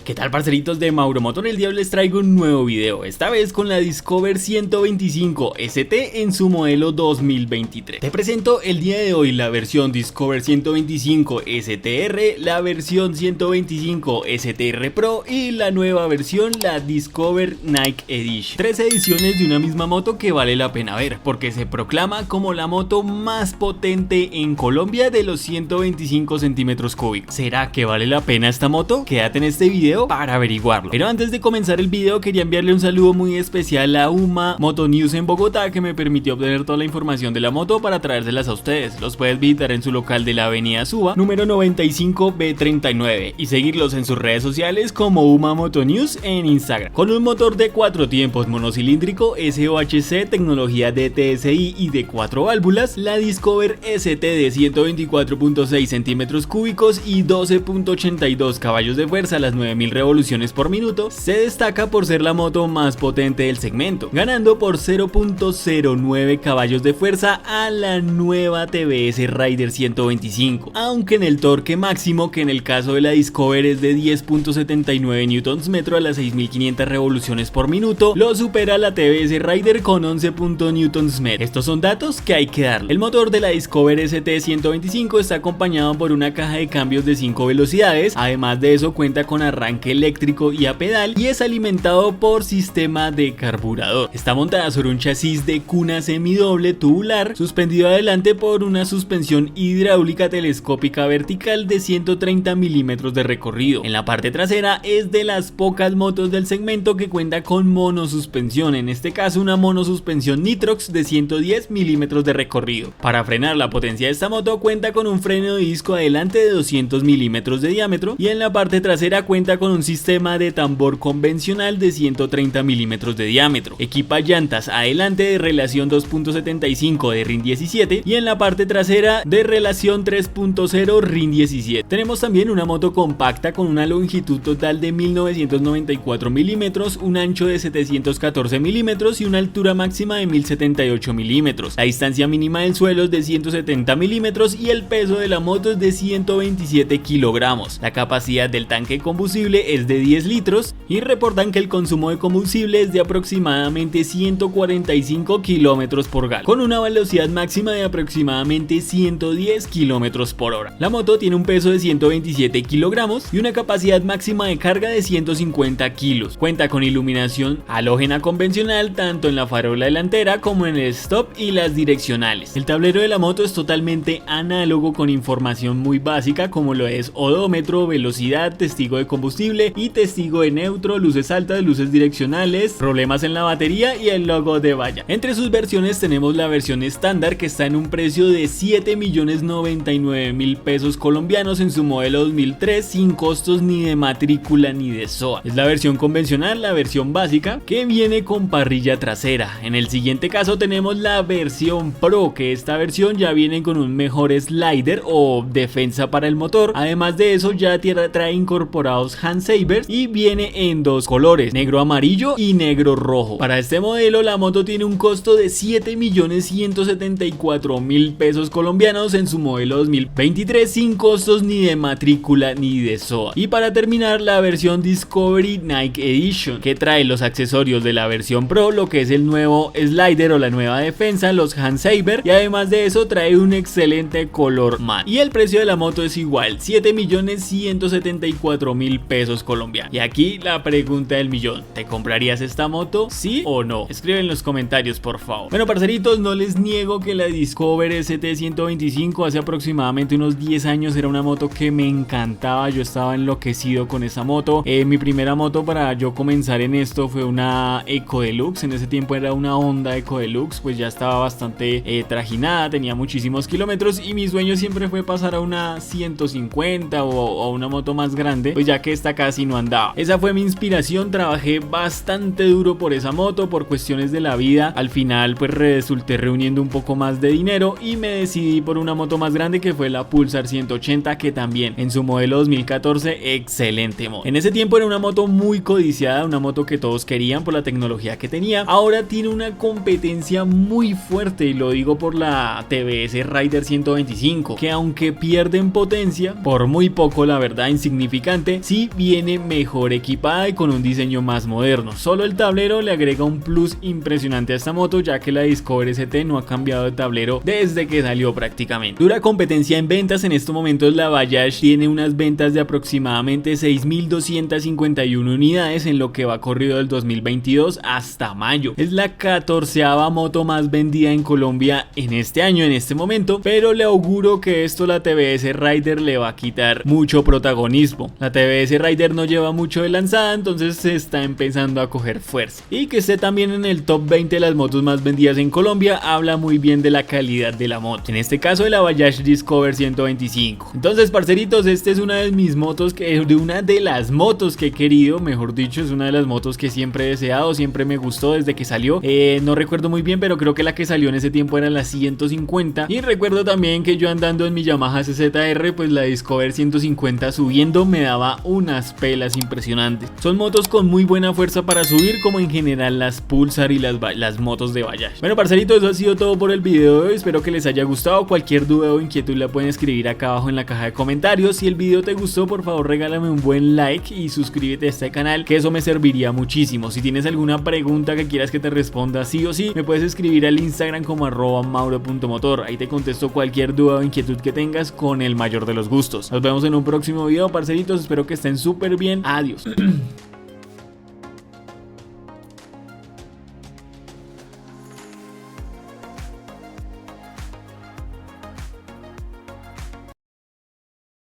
¿Qué tal, parceritos de Mauro Motor? El día les traigo un nuevo video, esta vez con la Discover 125 ST en su modelo 2023. Te presento el día de hoy la versión Discover 125 STR, la versión 125 STR Pro y la nueva versión, la Discover Nike Edition. Tres ediciones de una misma moto que vale la pena ver, porque se proclama como la moto más potente en Colombia de los 125 centímetros cúbicos. ¿Será que vale la pena esta moto? Quédate en este video para averiguarlo. Pero antes de comenzar el video quería enviarle un saludo muy especial a UMA Moto News en Bogotá, que me permitió obtener toda la información de la moto para traérselas a ustedes. Los puedes visitar en su local de la avenida Suba, número 95B39, y seguirlos en sus redes sociales como UMA Moto News en Instagram. Con un motor de 4 tiempos monocilíndrico SOHC, tecnología DTSI y de 4 válvulas, la Discover ST de 124.6 centímetros cúbicos y 12.82 caballos de fuerza a las 9000 revoluciones por minuto, se destaca por ser la moto más potente del segmento, ganando por 0.09 caballos de fuerza a la nueva TBS Raider 125, aunque en el torque máximo, que en el caso de la Discover es de 10.79 Nm a las 6500 revoluciones por minuto, lo supera la TBS Raider con 11 Nm. Estos son datos que hay que darle. El motor de la Discover ST 125 está acompañado por una caja de cambios de 5 velocidades, además de eso cuenta con arranque eléctrico y a pedal y es alimentado por sistema de carburador. Está montada sobre un chasis de cuna semidoble tubular, suspendido adelante por una suspensión hidráulica telescópica vertical de 130 milímetros de recorrido. En la parte trasera es de las pocas motos del segmento que cuenta con monosuspensión, en este caso una monosuspensión Nitrox de 110 milímetros de recorrido. Para frenar, la potencia de esta moto cuenta con un freno de disco adelante de 200 milímetros de diámetro y en la parte trasera cuenta con un sistema de tambor convencional de 130 milímetros de diámetro. Equipa llantas adelante de relación 2.75 de RIN 17 y en la parte trasera de relación 3.0 RIN 17. Tenemos también una moto compacta con una longitud total de 1994 milímetros, un ancho de 714 milímetros y una altura máxima de 1078 milímetros. La distancia mínima del suelo es de 170 milímetros y el peso de la moto es de 127 kilogramos. La capacidad del tanque de combustible es de 10 litros y reportan que el consumo de combustible es de aproximadamente 145 kilómetros por galón, con una velocidad máxima de aproximadamente 110 kilómetros por hora. La moto tiene un peso de 127 kilogramos y una capacidad máxima de carga de 150 kilos. Cuenta con iluminación halógena convencional tanto en la farola delantera como en el stop y las direccionales. El tablero de la moto es totalmente análogo con información muy básica como lo es odómetro, velocidad, testigo de combustible y testigo de neutro, luces altas, luces direccionales, problemas en la batería y el logo de valla. Entre sus versiones tenemos la versión estándar, que está en un precio de 7.099.000 pesos colombianos en su modelo 2003, sin costos ni de matrícula ni de SOA. Es la versión convencional, la versión básica, que viene con parrilla trasera. En el siguiente caso tenemos la versión Pro, que esta versión ya viene con un mejor slider o defensa para el motor. Además de eso ya trae incorporados handsavers y viene en dos colores, negro amarillo y negro rojo. Para este modelo la moto tiene un costo de 7.174.000 pesos colombianos en su modelo 2023, sin costos ni de matrícula ni de SOA. Y para terminar, la versión Discovery Nike Edition, que trae los accesorios de la versión Pro, lo que es el nuevo slider o la nueva defensa, los handsavers, y además de eso trae un excelente color matte. Y el precio de la moto es igual, 7.174.000 pesos colombianos. Y aquí la pregunta del millón: ¿te comprarías esta moto? ¿Sí o no? Escribe en los comentarios, por favor. Bueno, parceritos, no les niego que la Discover ST 125 hace aproximadamente unos 10 años era una moto que me encantaba. Yo estaba enloquecido con esa moto. Mi primera moto para yo comenzar en esto fue una Eco Deluxe. En ese tiempo era una Honda Eco Deluxe, pues ya estaba bastante trajinada, tenía muchísimos kilómetros y mi sueño siempre fue pasar a una 150 o a una moto más grande, pues ya que esta casi no andaba. Esa fue mi inspiración, trabajé bastante duro por esa moto, por cuestiones de la vida. Al final pues resulté reuniendo un poco más de dinero y me decidí por una moto más grande, que fue la Pulsar 180, que también en su modelo 2014, excelente moto. En ese tiempo era una moto muy codiciada, una moto que todos querían por la tecnología que tenía. Ahora tiene una competencia muy fuerte, y lo digo por la TBS Raider 125, que aunque pierde en potencia, por muy poco, la verdad, insignificante, sí viene mejor equipada y con un diseño más moderno. Solo el tablero le agrega un plus impresionante a esta moto, ya que la Discover ST no ha cambiado de tablero desde que salió prácticamente. Dura competencia en ventas. En estos momentos la Bajaj tiene unas ventas de aproximadamente 6.251 unidades en lo que va corrido del 2022 hasta mayo. Es la 14ª moto más vendida en Colombia en este año, en este momento, pero le auguro que esto la TBS Rider le va a quitar mucho protagonismo. La TBS Rider no lleva mucho de lanzada, entonces se está empezando a coger fuerza. Y que esté también en el top 20 de las motos más vendidas en Colombia habla muy bien de la calidad de la moto, en este caso de la Bajaj Discover 125. Entonces, parceritos, esta es una de mis motos una de las motos que he querido, mejor dicho, es una de las motos que siempre he deseado, siempre me gustó desde que salió. No recuerdo muy bien, pero creo que la que salió en ese tiempo era la 150. Y recuerdo también que yo andando en mi Yamaha CZR, pues la Discover 150 subiendo me daba unas pelas impresionantes. Son motos con muy buena fuerza para subir, como en general las Pulsar y las motos de Bajaj. Bueno, parceritos, eso ha sido todo por el video de hoy. Espero que les haya gustado. Cualquier duda o inquietud la pueden escribir acá abajo en la caja de comentarios. Si el video te gustó, por favor regálame un buen like y suscríbete a este canal, que eso me serviría muchísimo. Si tienes alguna pregunta que quieras que te responda sí o sí, me puedes escribir al Instagram como @mauro.motor. Ahí te contesto cualquier duda o inquietud que tengas con el mayor de los gustos. Nos vemos en un próximo video, parceritos. Espero que estén súper bien. Adiós.